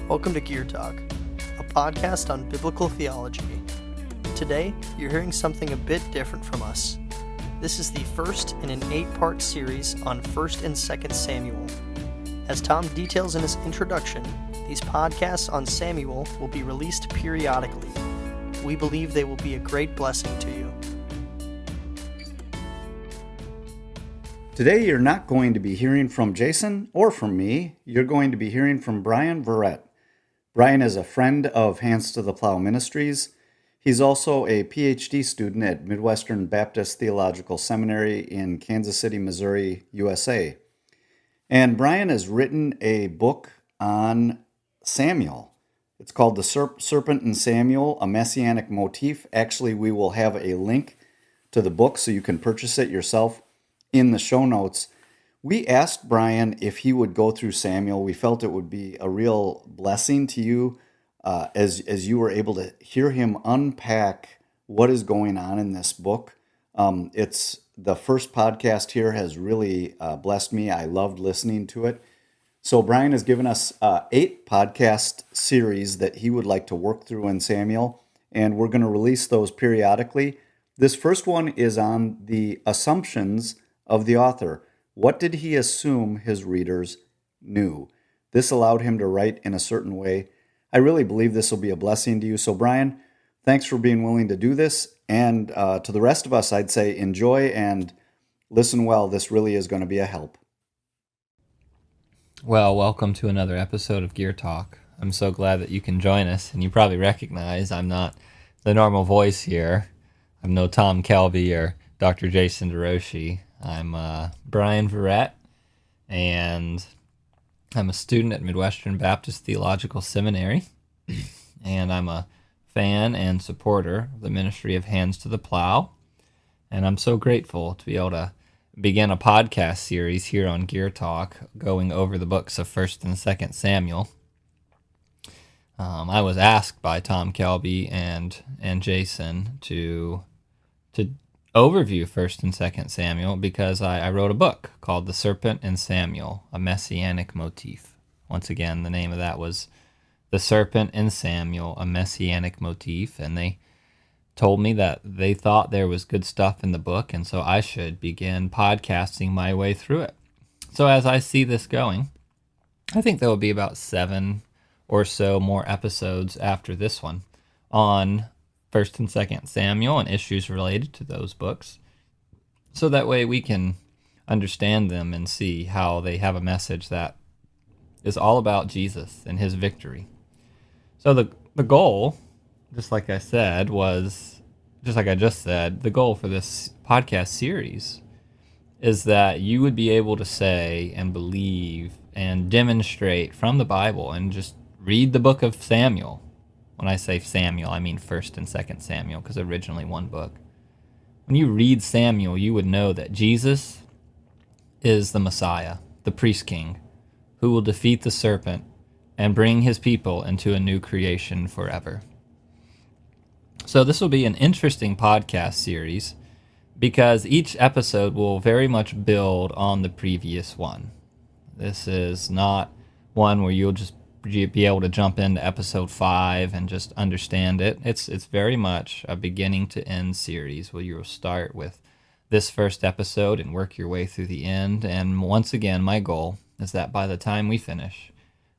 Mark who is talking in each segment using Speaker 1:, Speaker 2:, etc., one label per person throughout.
Speaker 1: Welcome to Gear Talk, a podcast on biblical theology. Today, you're hearing something a bit different from us. This is the first in an 8-part series on 1st and 2nd Samuel. As Tom details in his introduction, these podcasts on Samuel will be released periodically. We believe they will be a great blessing to you.
Speaker 2: Today, you're not going to be hearing from Jason or from me. You're going to be hearing from Brian Verrett. Brian is a friend of Hands to the Plow Ministries. He's also a PhD student at Midwestern Baptist Theological Seminary in Kansas City, Missouri, USA. And Brian has written a book on Samuel. It's called The Serpent and Samuel, a Messianic Motif. Actually, we will have a link to the book so you can purchase it yourself in the show notes. We asked Brian if he would go through Samuel. We felt it would be a real blessing to you as you were able to hear him unpack what is going on in this book. It's the first podcast here has really blessed me. I loved listening to it. So Brian has given us 8 podcast series that he would like to work through in Samuel, and we're going to release those periodically. This first one is on the assumptions of the author. What did he assume his readers knew? This allowed him to write in a certain way. I really believe this will be a blessing to you. So Brian, thanks for being willing to do this. And to the rest of us, I'd say enjoy and listen well. This really is going to be a help.
Speaker 3: Well, welcome to another episode of Gear Talk. I'm so glad that you can join us, and you probably recognize I'm not the normal voice here. I'm no Tom Kelby or Dr. Jason DeRoshi. I'm Brian Verrett, and I'm a student at Midwestern Baptist Theological Seminary, and I'm a fan and supporter of the ministry of Hands to the Plow, and I'm so grateful to be able to begin a podcast series here on Gear Talk going over the books of 1st and 2nd Samuel. I was asked by Tom Kelby and Jason to overview 1st and 2nd Samuel because I wrote a book called The Serpent and Samuel, a Messianic Motif. Once again, the name of that was The Serpent and Samuel, a Messianic Motif, and they told me that they thought there was good stuff in the book, and so I should begin podcasting my way through it. So as I see this going, I think there will be about 7 or so more episodes after this one on 1st and 2nd Samuel and issues related to those books, so that way we can understand them and see how they have a message that is all about Jesus and his victory. So the goal, just like I just said, the goal for this podcast series is that you would be able to say and believe and demonstrate from the Bible and just read the book of Samuel. When I say Samuel, I mean 1st and 2nd Samuel, because originally one book. When you read Samuel, you would know that Jesus is the Messiah, the priest king, who will defeat the serpent and bring his people into a new creation forever. So this will be an interesting podcast series because each episode will very much build on the previous one. This is not one where you'll just be able to jump into episode 5 and just understand it. It's very much a beginning to end series where you'll start with this first episode and work your way through the end. And once again, my goal is that by the time we finish,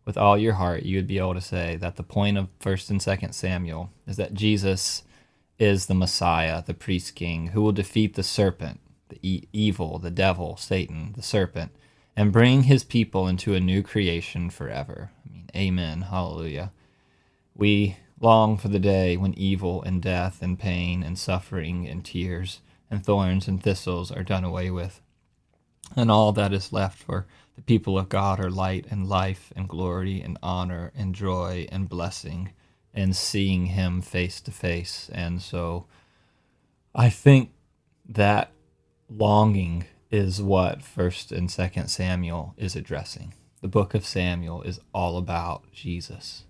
Speaker 3: with all your heart, you would be able to say that the point of 1st and 2nd Samuel is that Jesus is the Messiah, the priest king, who will defeat the serpent, the evil, the devil, Satan, the serpent, and bring his people into a new creation forever. Amen. Hallelujah. We long for the day when evil and death and pain and suffering and tears and thorns and thistles are done away with. And all that is left for the people of God are light and life and glory and honor and joy and blessing and seeing him face to face. And so I think that longing is what 1st and 2nd Samuel is addressing. The book of Samuel is all about Jesus.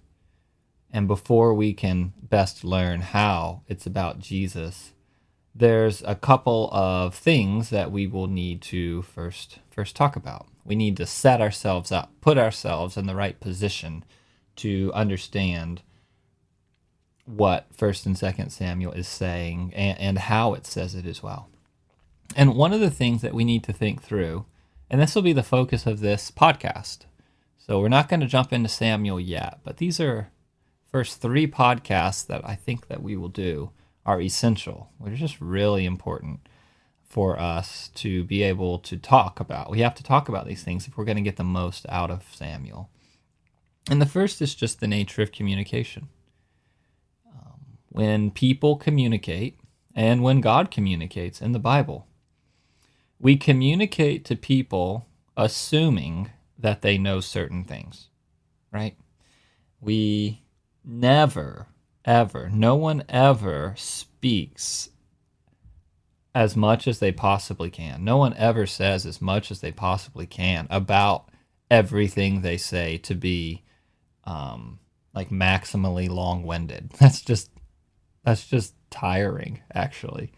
Speaker 3: And before we can best learn how it's about Jesus, there's a couple of things that we will need to first talk about. We need to set ourselves up, put ourselves in the right position to understand what 1st and 2nd Samuel is saying and how it says it as well. And one of the things that we need to think through, and this will be the focus of this podcast. So we're not going to jump into Samuel yet, but these are first 3 podcasts that I think that we will do are essential. They're just really important for us to be able to talk about. We have to talk about these things if we're going to get the most out of Samuel. And the first is just the nature of communication. When people communicate, and when God communicates in the Bible, we communicate to people assuming that they know certain things, right? We never, ever, no one ever speaks as much as they possibly can. No one ever says as much as they possibly can about everything they say to be like maximally long-winded. That's just tiring, actually.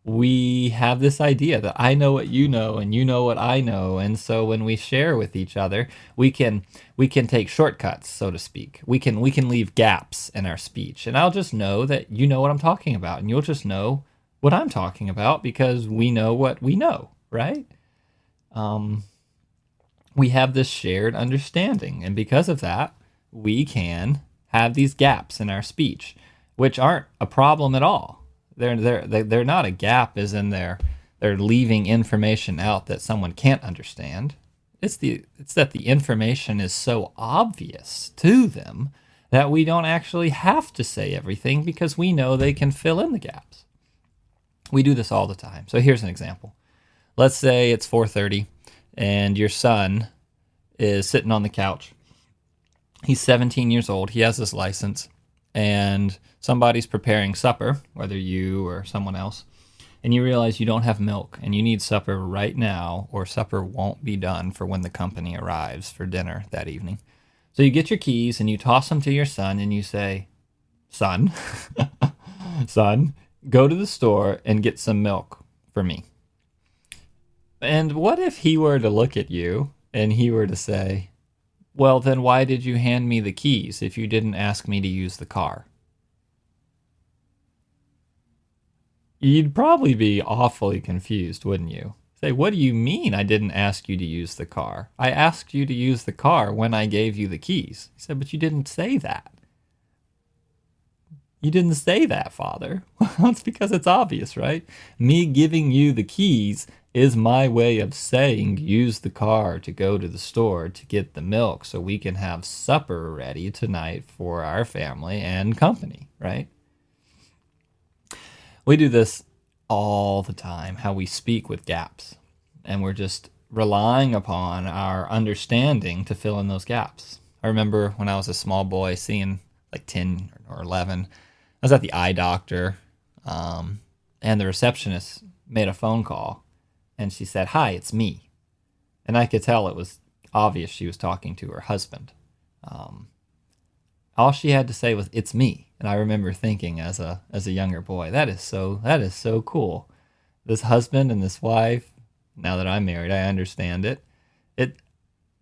Speaker 3: We have this idea that I know what you know and you know what I know, and so when we share with each other, we can take shortcuts, so to speak. We can leave gaps in our speech, and I'll just know that you know what I'm talking about, and you'll just know what I'm talking about because we know what we know, right? We have this shared understanding, and because of that, we can have these gaps in our speech, which aren't a problem at all. They're not a gap as in they're leaving information out that someone can't understand. It's that the information is so obvious to them that we don't actually have to say everything because we know they can fill in the gaps. We do this all the time. So here's an example. Let's say it's 4:30 and your son is sitting on the couch. He's 17 years old. He has his license. And somebody's preparing supper, whether you or someone else, and you realize you don't have milk and you need supper right now or supper won't be done for when the company arrives for dinner that evening. So you get your keys and you toss them to your son and you say, son, go to the store and get some milk for me. And what if he were to look at you and he were to say, well, then why did you hand me the keys if you didn't ask me to use the car? You'd probably be awfully confused, wouldn't you? Say, what do you mean I didn't ask you to use the car? I asked you to use the car when I gave you the keys. He said, but you didn't say that. You didn't say that, Father. Well, it's because it's obvious, right? Me giving you the keys is my way of saying use the car to go to the store to get the milk so we can have supper ready tonight for our family and company, right? We do this all the time, how we speak with gaps, and we're just relying upon our understanding to fill in those gaps. I remember when I was a small boy seeing like 10 or 11, I was at the eye doctor, and the receptionist made a phone call. And she said, hi, it's me. And I could tell it was obvious she was talking to her husband. All she had to say was, it's me. And I remember thinking as a younger boy, that is so cool. This husband and this wife, now that I'm married, I understand it.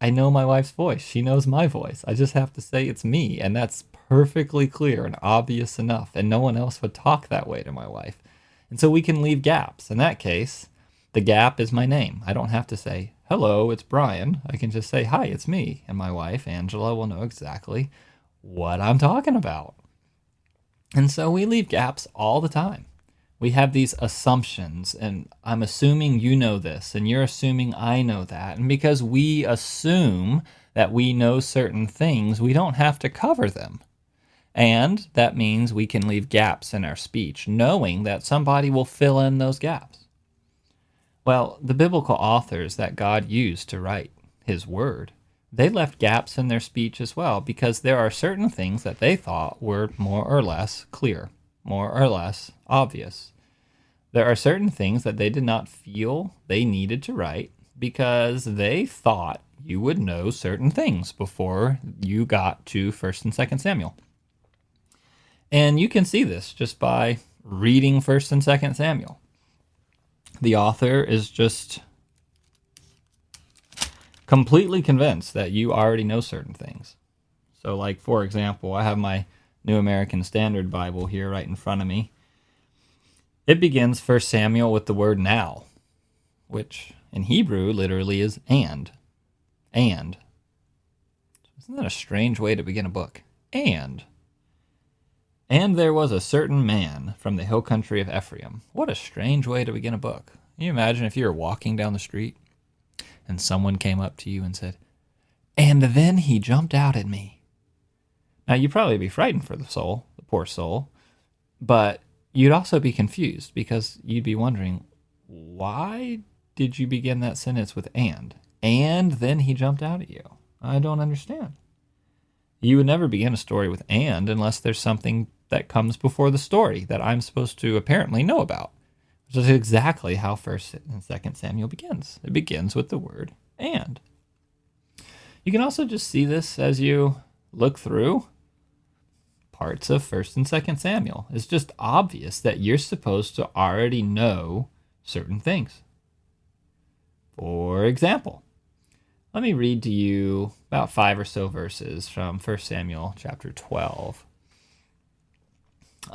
Speaker 3: I know my wife's voice. She knows my voice. I just have to say it's me. And that's perfectly clear and obvious enough. And no one else would talk that way to my wife. And so we can leave gaps. In that case, the gap is my name. I don't have to say, hello, it's Brian. I can just say, hi, it's me. And my wife, Angela, will know exactly what I'm talking about. And so we leave gaps all the time. We have these assumptions, and I'm assuming you know this, and you're assuming I know that. And because we assume that we know certain things, we don't have to cover them. And that means we can leave gaps in our speech, knowing that somebody will fill in those gaps. Well, the biblical authors that God used to write his word, they left gaps in their speech as well because there are certain things that they thought were more or less clear, more or less obvious. There are certain things that they did not feel they needed to write because they thought you would know certain things before you got to 1st and 2nd Samuel. And you can see this just by reading 1st and 2nd Samuel. The author is just completely convinced that you already know certain things. So, like, for example, I have my New American Standard Bible here right in front of me. It begins 1 Samuel with the word now, which in Hebrew literally is and. And. Isn't that a strange way to begin a book? And there was a certain man from the hill country of Ephraim. What a strange way to begin a book. Can you imagine if you were walking down the street and someone came up to you and said, "And then he jumped out at me." Now, you'd probably be frightened for the poor soul, but you'd also be confused because you'd be wondering, why did you begin that sentence with and? And then he jumped out at you. I don't understand. You would never begin a story with and unless there's something that comes before the story that I'm supposed to apparently know about, which is exactly how 1st and 2nd Samuel begins. It begins with the word and. You can also just see this as you look through parts of 1st and 2nd Samuel. It's just obvious that you're supposed to already know certain things. For example, let me read to you about 5 or so verses from 1 Samuel chapter 12.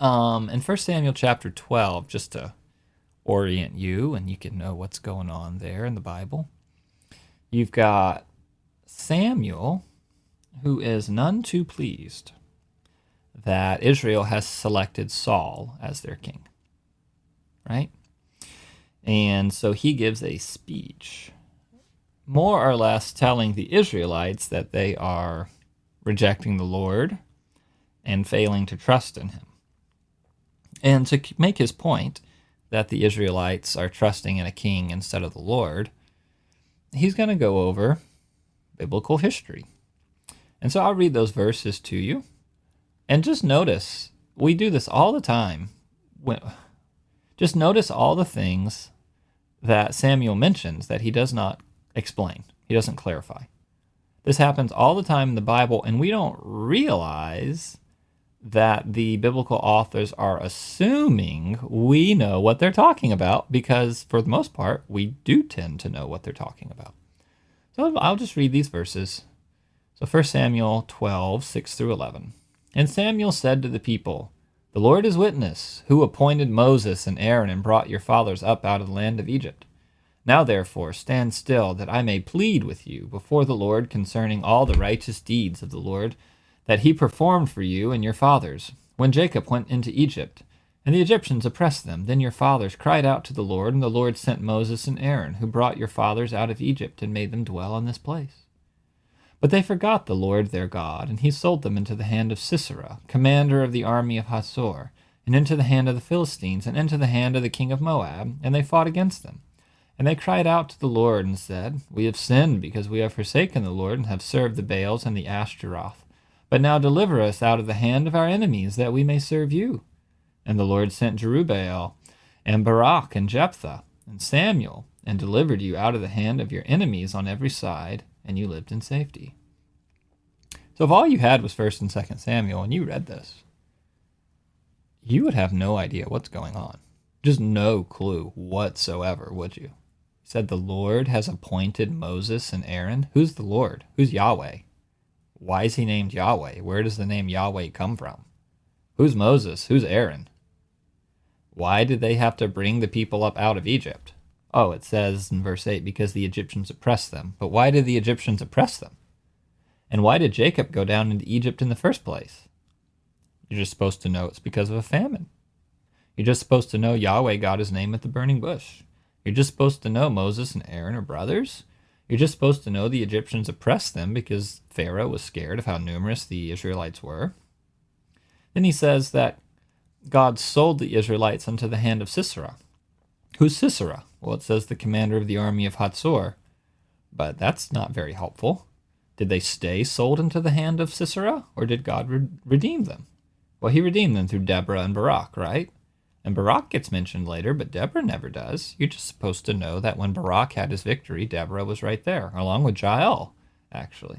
Speaker 3: In 1 Samuel chapter 12, just to orient you and you can know what's going on there in the Bible, you've got Samuel, who is none too pleased that Israel has selected Saul as their king, right? And so he gives a speech, more or less telling the Israelites that they are rejecting the Lord and failing to trust in him. And to make his point that the Israelites are trusting in a king instead of the Lord, he's going to go over biblical history. And so I'll read those verses to you. And just notice, we do this all the time. Just notice all the things that Samuel mentions that he does not explain. He doesn't clarify. This happens all the time in the Bible, and we don't realize that the biblical authors are assuming we know what they're talking about because, for the most part, we do tend to know what they're talking about. So I'll just read these verses. So 1 Samuel 12, 6 through 11. And Samuel said to the people, "The Lord is witness, who appointed Moses and Aaron and brought your fathers up out of the land of Egypt. Now therefore stand still, that I may plead with you before the Lord concerning all the righteous deeds of the Lord that he performed for you and your fathers, when Jacob went into Egypt, and the Egyptians oppressed them. Then your fathers cried out to the Lord, and the Lord sent Moses and Aaron, who brought your fathers out of Egypt and made them dwell in this place. But they forgot the Lord their God, and he sold them into the hand of Sisera, commander of the army of Hazor, and into the hand of the Philistines, and into the hand of the king of Moab, and they fought against them. And they cried out to the Lord and said, We have sinned, because we have forsaken the Lord, and have served the Baals and the Ashtaroth. But now deliver us out of the hand of our enemies, that we may serve you. And the Lord sent Jerubbaal, and Barak, and Jephthah, and Samuel, and delivered you out of the hand of your enemies on every side, and you lived in safety." So if all you had was 1st and 2nd Samuel, and you read this, you would have no idea what's going on. Just no clue whatsoever, would you? He said the Lord has appointed Moses and Aaron. Who's the Lord? Who's Yahweh? Why is he named Yahweh? Where does the name Yahweh come from? Who's Moses? Who's Aaron? Why did they have to bring the people up out of Egypt? Oh, it says in verse 8, because the Egyptians oppressed them. But why did the Egyptians oppress them? And why did Jacob go down into Egypt in the first place? You're just supposed to know it's because of a famine. You're just supposed to know Yahweh got his name at the burning bush. You're just supposed to know Moses and Aaron are brothers. You're just supposed to know the Egyptians oppressed them because Pharaoh was scared of how numerous the Israelites were. Then he says that God sold the Israelites unto the hand of Sisera. Who's Sisera? Well, it says the commander of the army of Hazor, but that's not very helpful. Did they stay sold into the hand of Sisera, or did God redeem them? Well, he redeemed them through Deborah and Barak, right? And Barak gets mentioned later, but Deborah never does. You're just supposed to know that when Barak had his victory, Deborah was right there, along with Jael, actually.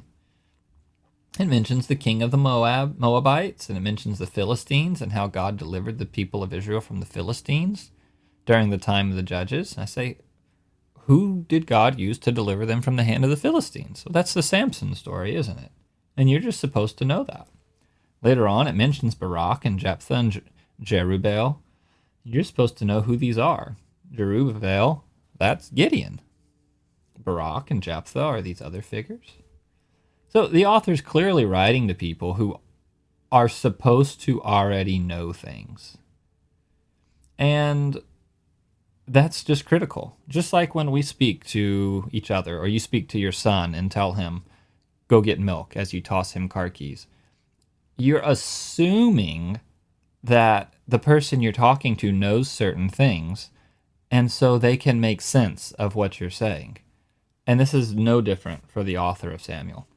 Speaker 3: It mentions the king of the Moabites, and it mentions the Philistines and how God delivered the people of Israel from the Philistines during the time of the judges. I say, who did God use to deliver them from the hand of the Philistines? Well, that's the Samson story, isn't it? And you're just supposed to know that. Later on, it mentions Barak and Jephthah and Jerubbaal. You're supposed to know who these are. Jerubbaal, that's Gideon. Barak and Jephthah are these other figures. So the author's clearly writing to people who are supposed to already know things. And that's just critical. Just like when we speak to each other, or you speak to your son and tell him, go get milk as you toss him car keys. You're assuming that the person you're talking to knows certain things, and so they can make sense of what you're saying. And this is no different for the author of Samuel.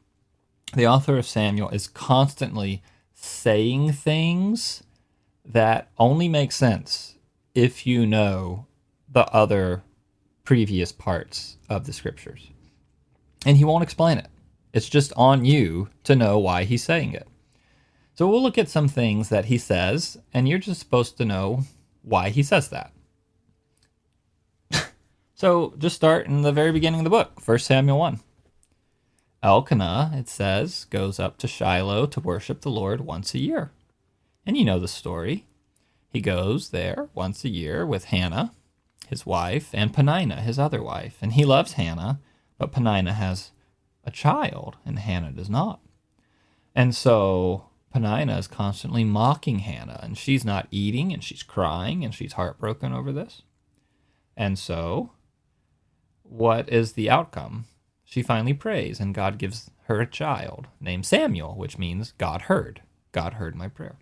Speaker 3: The author of Samuel is constantly saying things that only make sense if you know the other previous parts of the scriptures. And he won't explain it. It's just on you to know why he's saying it. So we'll look at some things that he says, and you're just supposed to know why he says that. So just start in the very beginning of the book, 1 Samuel 1. Elkanah, it says, goes up to Shiloh to worship the Lord once a year. And you know the story. He goes there once a year with Hannah, his wife, and Peninnah, his other wife. And he loves Hannah, but Peninnah has a child, and Hannah does not. And so Peninnah is constantly mocking Hannah, and she's not eating, and she's crying, and she's heartbroken over this. And so, what is the outcome? She finally prays, and God gives her a child named Samuel, which means God heard. God heard my prayer.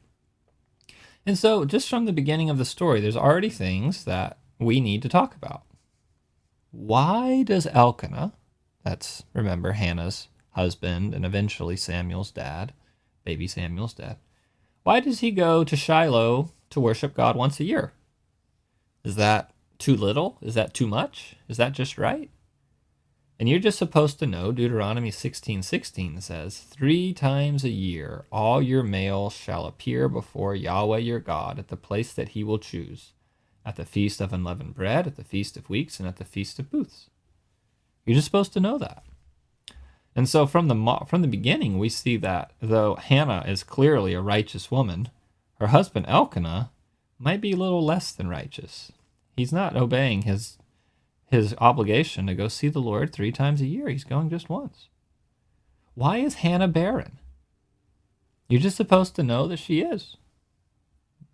Speaker 3: And so, just from the beginning of the story, there's already things that we need to talk about. Why does Elkanah, that's, remember, Hannah's husband and eventually Samuel's dad, baby Samuel's dad, why does he go to Shiloh to worship God once a year? Is that too little? Is that too much? Is that just right? And you're just supposed to know Deuteronomy 16:16 says, 3 times a year all your males shall appear before Yahweh your God at the place that he will choose, at the feast of unleavened bread, at the feast of weeks, and at the feast of booths. You're just supposed to know that. And so from the beginning, we see that though Hannah is clearly a righteous woman, her husband Elkanah might be a little less than righteous. He's not obeying his obligation to go see the Lord 3 times a year. He's going just once. Why is Hannah barren? You're just supposed to know that she is.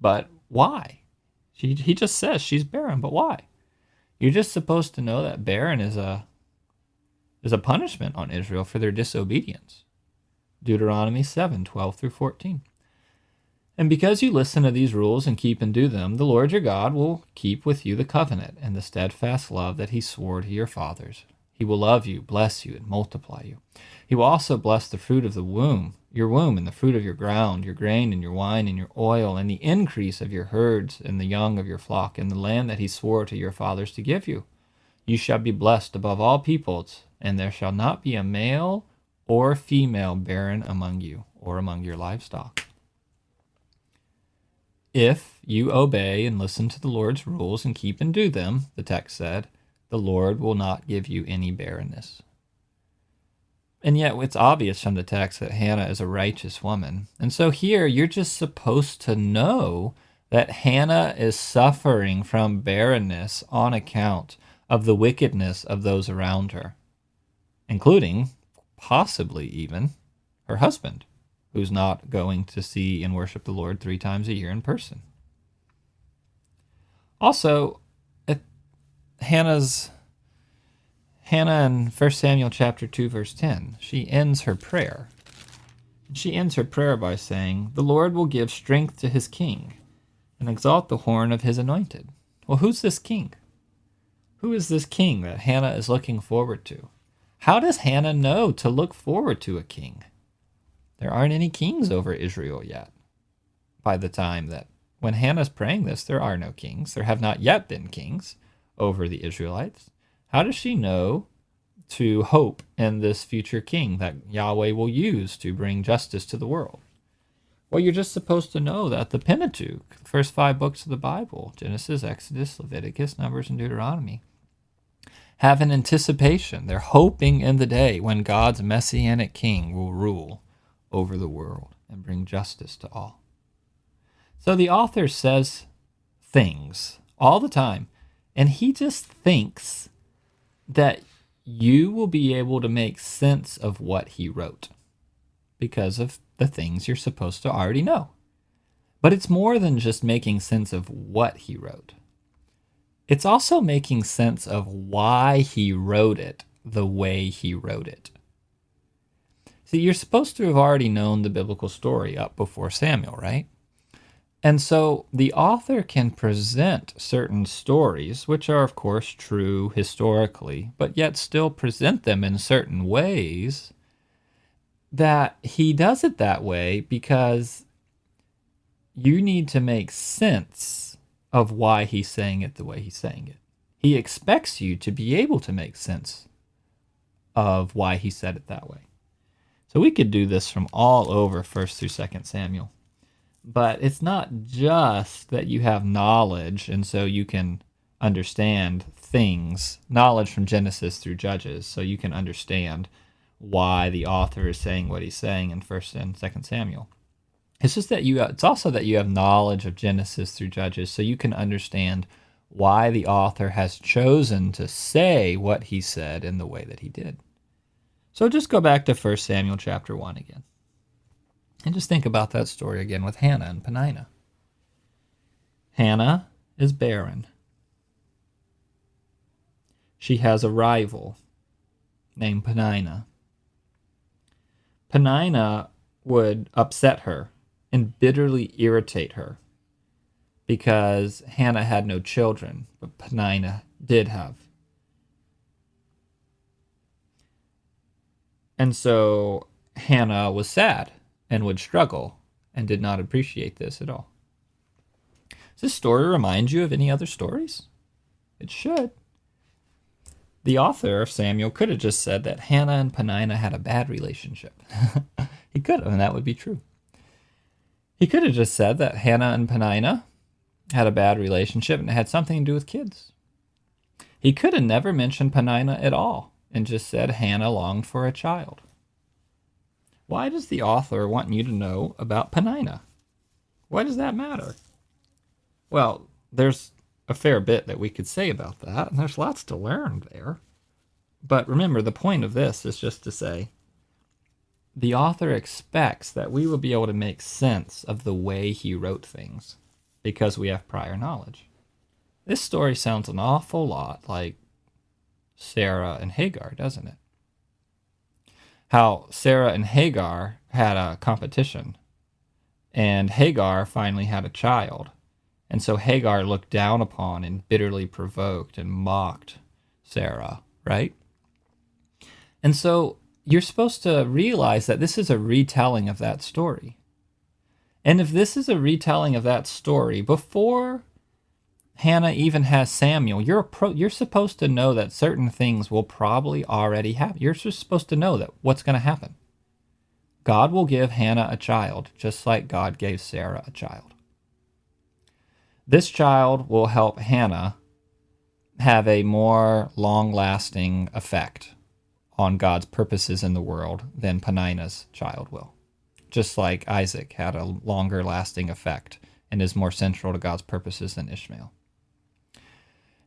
Speaker 3: But why? He just says she's barren, but why? You're just supposed to know that barren is a punishment on Israel for their disobedience. Deuteronomy 7:12-14. And because you listen to these rules and keep and do them, the Lord your God will keep with you the covenant and the steadfast love that he swore to your fathers. He will love you, bless you, and multiply you. He will also bless the fruit of the womb, your womb, and the fruit of your ground, your grain, and your wine, and your oil, and the increase of your herds, and the young of your flock, in the land that he swore to your fathers to give you. You shall be blessed above all peoples, and there shall not be a male or female barren among you, or among your livestock. If you obey and listen to the Lord's rules and keep and do them, the text said, the Lord will not give you any barrenness. And yet it's obvious from the text that Hannah is a righteous woman. And so here you're just supposed to know that Hannah is suffering from barrenness on account of the wickedness of those around her, including possibly even her husband, who's not going to see and worship the Lord 3 times a year in person. Also, Hannah in 1 Samuel chapter 2, verse 10, she ends her prayer. She ends her prayer by saying, the Lord will give strength to his king and exalt the horn of his anointed. Well, who's this king? Who is this king that Hannah is looking forward to? How does Hannah know to look forward to a king? There aren't any kings over Israel yet. By the time that when Hannah's praying this, there are no kings. There have not yet been kings over the Israelites. How does she know to hope in this future king that Yahweh will use to bring justice to the world? Well, you're just supposed to know that the Pentateuch, the first 5 books of the Bible, Genesis, Exodus, Leviticus, Numbers, and Deuteronomy, have an anticipation. They're hoping in the day when God's Messianic king will rule over the world and bring justice to all. So the author says things all the time, and he just thinks that you will be able to make sense of what he wrote because of the things you're supposed to already know. But it's more than just making sense of what he wrote. It's also making sense of why he wrote it the way he wrote it. See, you're supposed to have already known the biblical story up before Samuel, right? And so the author can present certain stories, which are, of course, true historically, but yet still present them in certain ways that he does it that way because you need to make sense of why he's saying it the way he's saying it. He expects you to be able to make sense of why he said it that way. So we could do this from all over 1st through 2nd Samuel. But it's not just that you have knowledge and so you can understand things, knowledge from Genesis through Judges, so you can understand why the author is saying what he's saying in 1st and 2nd Samuel. It's just that it's also that you have knowledge of Genesis through Judges, so you can understand why the author has chosen to say what he said in the way that he did. So just go back to 1 Samuel chapter 1 again. And just think about that story again with Hannah and Peninnah. Hannah is barren. She has a rival named Peninnah. Peninnah would upset her and bitterly irritate her because Hannah had no children, but Peninnah did have. And so Hannah was sad and would struggle and did not appreciate this at all. Does this story remind you of any other stories? It should. The author of Samuel could have just said that Hannah and Peninnah had a bad relationship. He could have, and that would be true. He could have just said that Hannah and Peninnah had a bad relationship and it had something to do with kids. He could have never mentioned Peninnah at all and just said Hannah longed for a child. Why does the author want you to know about Peninnah? Why does that matter? Well, there's a fair bit that we could say about that, and there's lots to learn there. But remember, the point of this is just to say the author expects that we will be able to make sense of the way he wrote things because we have prior knowledge. This story sounds an awful lot like Sarah and Hagar, doesn't it? How Sarah and Hagar had a competition, and Hagar finally had a child. And so Hagar looked down upon and bitterly provoked and mocked Sarah, right? And so you're supposed to realize that this is a retelling of that story. And if this is a retelling of that story, before Hannah even has Samuel, you're supposed to know that certain things will probably already happen. You're just supposed to know that what's going to happen. God will give Hannah a child, just like God gave Sarah a child. This child will help Hannah have a more long-lasting effect on God's purposes in the world than Peninnah's child will. Just like Isaac had a longer-lasting effect and is more central to God's purposes than Ishmael.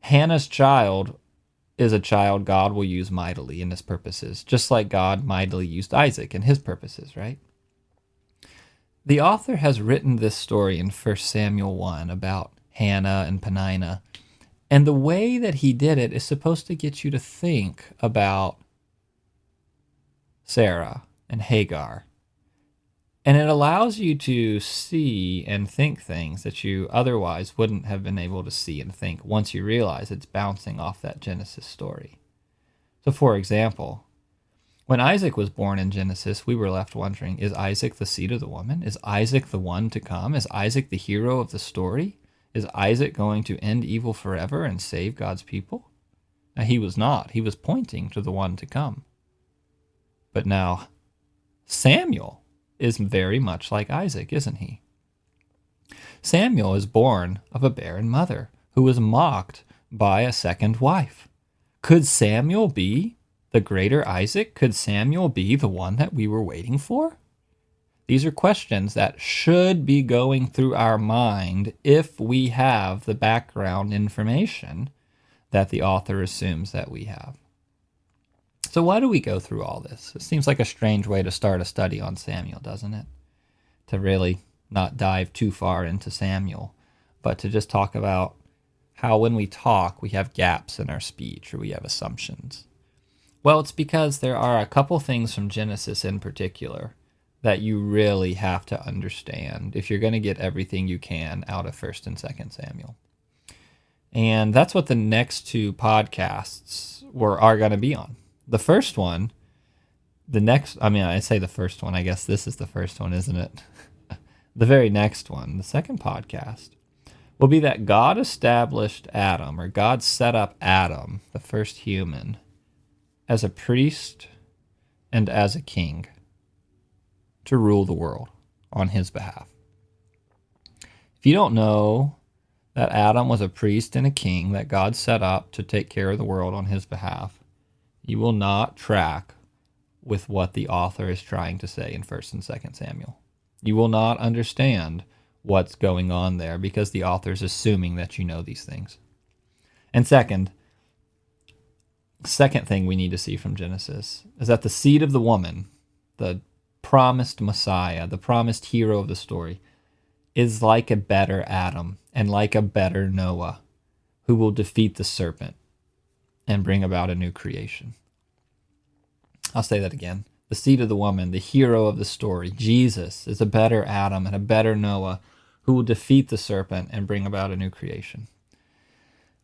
Speaker 3: Hannah's child is a child God will use mightily in his purposes, just like God mightily used Isaac in his purposes, right? The author has written this story in 1 Samuel 1 about Hannah and Peninnah, and the way that he did it is supposed to get you to think about Sarah and Hagar. And it allows you to see and think things that you otherwise wouldn't have been able to see and think once you realize it's bouncing off that Genesis story. So, for example, when Isaac was born in Genesis, we were left wondering, is Isaac the seed of the woman? Is Isaac the one to come? Is Isaac the hero of the story? Is Isaac going to end evil forever and save God's people? Now, he was not. He was pointing to the one to come. But now, Samuel is very much like Isaac, isn't he? Samuel is born of a barren mother who was mocked by a second wife. Could Samuel be the greater Isaac? Could Samuel be the one that we were waiting for? These are questions that should be going through our mind if we have the background information that the author assumes that we have. So why do we go through all this? It seems like a strange way to start a study on Samuel, doesn't it? To really not dive too far into Samuel, but to just talk about how when we talk, we have gaps in our speech or we have assumptions. Well, it's because there are a couple things from Genesis in particular that you really have to understand if you're going to get everything you can out of 1st and 2nd Samuel. And that's what the next two podcasts are going to be on. The first one, I say the first one, I guess this is the first one, isn't it? The very next one, the second podcast, will be that God established Adam, or God set up Adam, the first human, as a priest and as a king to rule the world on his behalf. If you don't know that Adam was a priest and a king that God set up to take care of the world on his behalf, you will not track with what the author is trying to say in 1st and 2nd Samuel. You will not understand what's going on there because the author is assuming that you know these things. And second thing we need to see from Genesis is that the seed of the woman, the promised Messiah, the promised hero of the story, is like a better Adam and like a better Noah who will defeat the serpent and bring about a new creation. I'll say that again. The seed of the woman, the hero of the story, Jesus, is a better Adam and a better Noah who will defeat the serpent and bring about a new creation.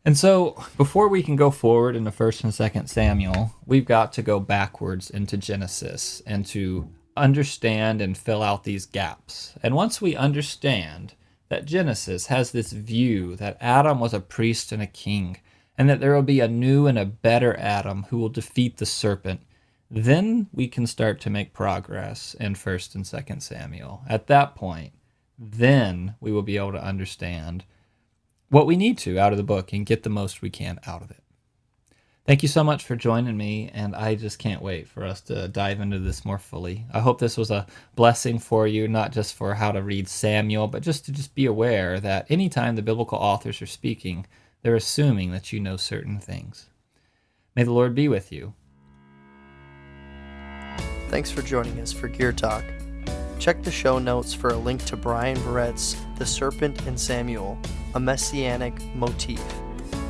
Speaker 3: And so, before we can go forward into 1st and 2nd Samuel, we've got to go backwards into Genesis and to understand and fill out these gaps. And once we understand that Genesis has this view that Adam was a priest and a king, and that there will be a new and a better Adam who will defeat the serpent, then we can start to make progress in 1st and 2nd Samuel. At that point, then we will be able to understand what we need to out of the book and get the most we can out of it. Thank you so much for joining me, and I just can't wait for us to dive into this more fully. I hope this was a blessing for you, not just for how to read Samuel, but just to be aware that anytime the biblical authors are speaking, they're assuming that you know certain things. May the Lord be with you.
Speaker 1: Thanks for joining us for Gear Talk. Check the show notes for a link to Brian Verrett's The Serpent and Samuel, a Messianic Motif.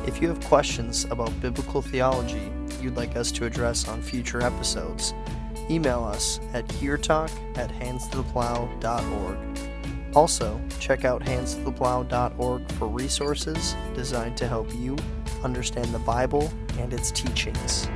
Speaker 1: If you have questions about biblical theology you'd like us to address on future episodes, email us at geartalk@handstotheplow.org. Also, check out handstotheplow.org for resources designed to help you understand the Bible and its teachings.